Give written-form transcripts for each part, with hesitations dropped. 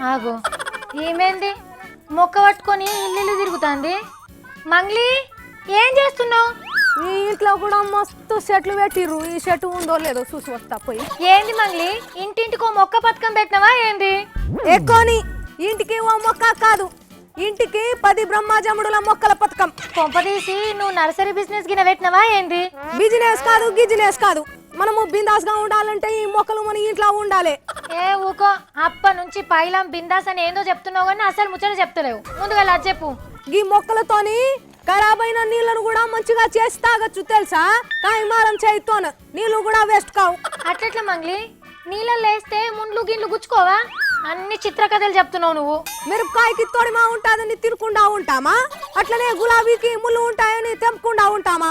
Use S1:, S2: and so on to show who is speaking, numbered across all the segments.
S1: ఆగు, ఏమైంది? మొక్క పట్టుకొని ఇల్లు తిరుగుతాంది. మంగ్లీ, ఏం చేస్తున్నావు?
S2: ఈ ఇంట్లో కూడా మస్తు చెట్లు పెట్టిర్రు. ఈ చెట్టు ఉందో లేదో చూసి వస్తా పోయి.
S1: ఏంది మంగ్లీ, ఇంటింటికో మొక్క పథకం పెట్టినవా ఏంది?
S2: ఎక్కువని ఇంటికి ఓ మొక్క కాదు, ఇంటికి 10 బ్రహ్మజముడుల మొక్కల పథకం.
S1: కొంపదీసి నువ్వు నర్సరీ బిజినెస్ గిన పెట్టినవా ఏంది?
S2: బిజినెస్ కాదు, గిజినెస్ కాదు. మనము బిందాస్ గా ఉండాలంటే ఈ మొక్కలు మన ఇంట్లో ఉండాలి.
S1: ఏ ఊకో, అప్ప నుంచి పైలం బిందాస్ అని ఏందో చెప్తున్నావు కానీ అసలు ముచ్చట చెప్తలేవు. ముందుగా అది చెప్పు.
S2: ఈ మొక్కలతోని ఖరాబ్ అయిన నీళ్లను కూడా మంచిగా చేసి తాగొచ్చు తెలుసా? కాయమారం చేయితోన నీళ్లు కూడా వేస్ట్ కావు.
S1: అట్లట్లా మంగ్లీ, నీళ్ళల్లో వేస్తే ముండ్లు గిన్లు గుచ్చుకోవా? అన్ని చిత్రకథలు చెప్తున్నావు నువ్వు.
S2: మిరపకాయకి తొడిమా ఉంటాదని తినకుండా ఉంటామా? అట్లనే గులాబీకి ముళ్ళు ఉంటాయని తెంపకుండా ఉంటామా?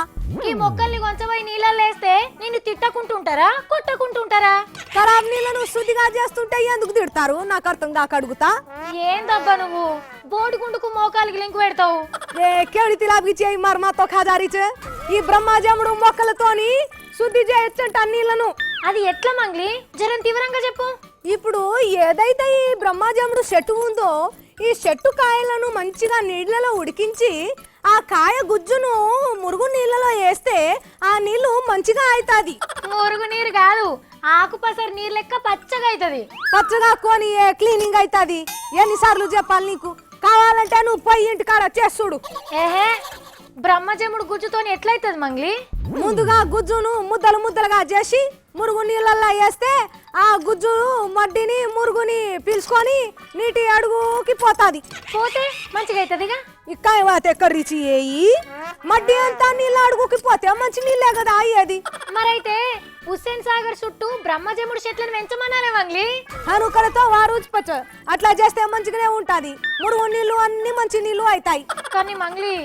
S1: ఈ మొక్కల్ని కొంచెంపోయి నీళ్ళల్లో వేస్తే నిన్ను తిట్టకుంటుంటారా, కొట్టకుంటుంటారా?
S2: ఖరాబ్ నీళ్లను శుద్ధిగా చేస్తుంటే ఎందుకు తిడతారు? నాకు అర్థం కాక అడుగుతా.
S1: ఏందబ్బా నువ్వు బోడిగుండుకు మోకాలికి లింక్ పెడతావు?
S2: ఏ కేడి తిలాబి చేయి మర్మాతో ఖాజారిచే. ఈ బ్రహ్మజముడు మొక్కలతోని శుద్ధి చేయొచ్చంట నీళ్లను.
S1: అది ఎట్లా మంగ్లీ, జరం తీవ్రంగా చెప్పు.
S2: ఇప్పుడు ఏదైతే ఈ బ్రహ్మజముడు చెట్టు ఉందో ఈ చెట్టు కాయలను మంచిగా నీళ్లలో ఉడికించి ఆ కాయ గుజ్జును మురుగు నీళ్ళలో వేస్తే ఆ నీళ్లు మంచిగా అవుతాది.
S1: మురుగు నీరు కాదు, ఆకుపసరు నీరు లెక్క పచ్చగా అవుతుంది.
S2: పచ్చగా కొని క్లీనింగ్ అవుతాది. ఎన్నిసార్లు చెప్పాలి నీకు? కావాలంటే నువ్వు పోయి ఇంటికాడ చేసుడు.
S1: ఏహే, బ్రహ్మజముడు గుజ్జుతోని ఎట్లయితుంది మంగ్లీ?
S2: ముందుగా గుజ్జును ముద్దలు ముద్దలుగా చేసి మురుగు నీళ్ళల్లో వేస్తే ఆ గుజ్జు మడ్డిని మురుగుని పీల్చుకొని నీటి అడుగుకి పోతాది.
S1: పోతే మంచిగా అవుతుందిగా.
S2: ఇక్కాయ వాతే కర్రీచి ఏయి మడ్డి అంతా నీళ్ళ అడుగుకి పోతే మంచి నీళ్ళే కదా అయ్యేది.
S1: మరైతే హుస్సేన్ సాగర్ చుట్టూ బ్రహ్మజముడు చెట్లను పెంచమన్నారే మంగ్లీ.
S2: అనుకరతో వారు పచ్చ అట్లా చేస్తే మంచిగానే ఉంటది. మురుగు నీళ్లు అన్ని మంచి నీళ్లు అవుతాయి.
S1: కానీ మంగ్లీ,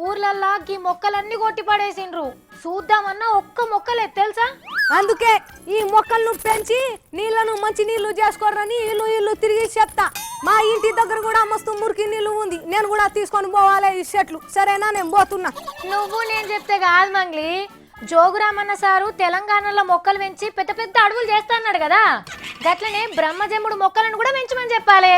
S1: ఊర్లల్లా ఈ మొక్కలన్నీ కొట్టి పడేసిండ్రు. చూద్దామన్నా ఒక్క మొక్కలే తెలుసా?
S2: అందుకే ఈ మొక్కలను పెంచి నీళ్లను మంచి నీళ్లు చేసుకోరని ఇల్లు తిరిగి చెప్తా. మా ఇంటి దగ్గర కూడా మస్తు మురికి నీళ్లు ఉంది. నేను కూడా తీసుకొని పోవాలి ఈ చెట్లు. సరేనా, నేను పోతున్నా.
S1: నువ్వు నేను చెప్తే కాదు మంగ్లీ, జోగురామన్న సారు తెలంగాణలో మొక్కలు పెంచి పెద్ద పెద్ద అడవులు చేస్తా అన్నాడు కదా. గట్లనే బ్రహ్మజముడు మొక్కలను కూడా పెంచమని చెప్పాలి.